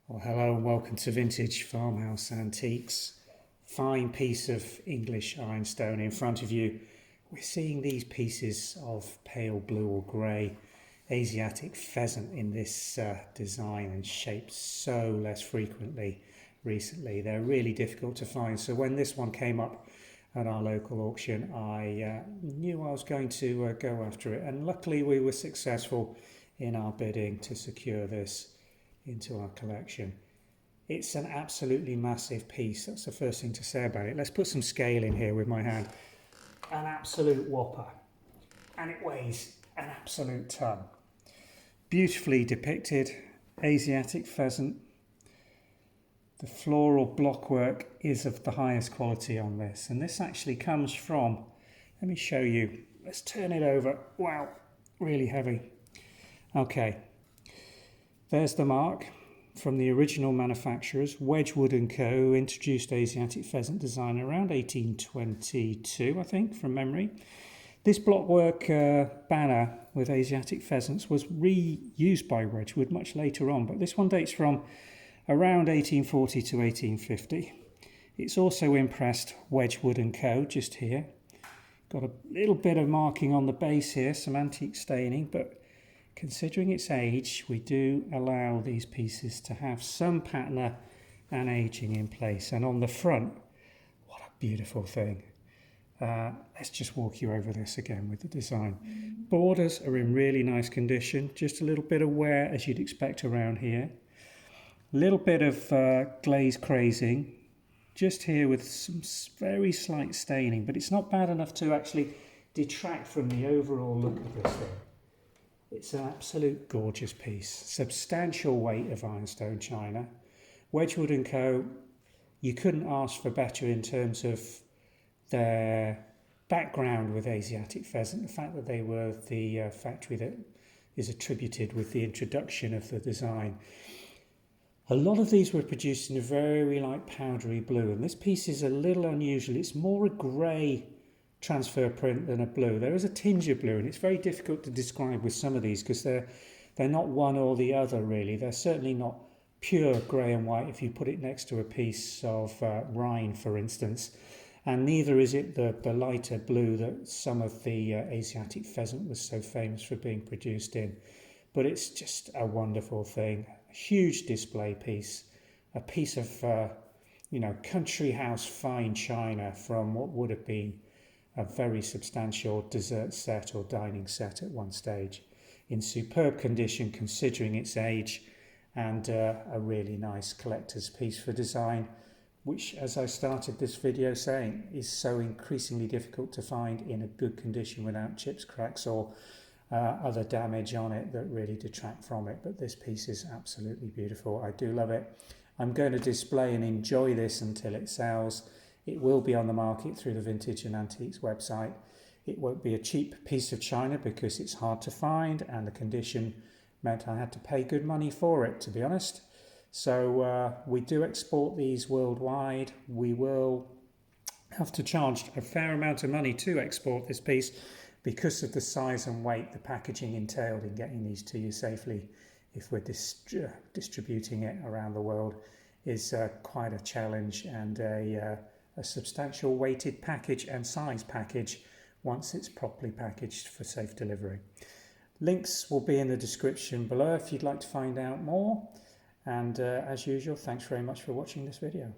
Well, hello and welcome to Vintage Farmhouse Antiques. Fine piece of English ironstone in front of you. We're seeing these pieces of pale blue or grey Asiatic pheasant in this design and shape so less frequently recently. They're really difficult to find. So when this one came up at our local auction, I knew I was going to go after it. And luckily we were successful in our bidding to secure this into our collection. It's an absolutely massive piece. That's the first thing to say about it. Let's put some scale in here with my hand. An absolute whopper, and it weighs an absolute ton. Beautifully depicted Asiatic pheasant. The floral blockwork is of the highest quality on this, and this actually comes from, let me show you, let's turn it over. Wow, really heavy. Okay, there's the mark from the original manufacturers, Wedgwood & Co., who introduced Asiatic pheasant design around 1822, I think, from memory. This blockwork banner with Asiatic pheasants was reused by Wedgwood much later on, but this one dates from around 1840 to 1850. It's also impressed Wedgwood & Co., just here. Got a little bit of marking on the base here, some antique staining, but considering its age, we do allow these pieces to have some patina and aging in place. And on the front, what a beautiful thing. Let's just walk you over this again with the design. Borders are in really nice condition. Just a little bit of wear as you'd expect around here. A little bit of glaze crazing. Just here with some very slight staining, but it's not bad enough to actually detract from the overall look of this thing. It's an absolute gorgeous piece. Substantial weight of ironstone china. Wedgwood & Co., you couldn't ask for better in terms of their background with Asiatic pheasant. The fact that they were the factory that is attributed with the introduction of the design. A lot of these were produced in a very light powdery blue, and this piece is a little unusual. It's more a grey transfer print than a blue. There is a tinge of blue, and it's very difficult to describe with some of these because they're not one or the other really. They're certainly not pure grey and white if you put it next to a piece of Rhine, for instance, and neither is it the lighter blue that some of the Asiatic pheasant was so famous for being produced in. But it's just a wonderful thing. A huge display piece, a piece of country house fine china from what would have been a very substantial dessert set or dining set at one stage, in superb condition considering its age, and a really nice collector's piece for design, which, as I started this video saying, is so increasingly difficult to find in a good condition without chips, cracks or other damage on it that really detract from it. But this piece is absolutely beautiful. I do love it. I'm going to display and enjoy this until it sells. It will be on the market through the Vintage and Antiques website. It won't be a cheap piece of china because it's hard to find, and the condition meant I had to pay good money for it, to be honest. So we do export these worldwide. We will have to charge a fair amount of money to export this piece because of the size and weight the packaging entailed in getting these to you safely if we're distributing it around the world is quite a challenge, and a substantial weighted package and size package once it's properly packaged for safe delivery. Links will be in the description below if you'd like to find out more, and as usual, thanks very much for watching this video.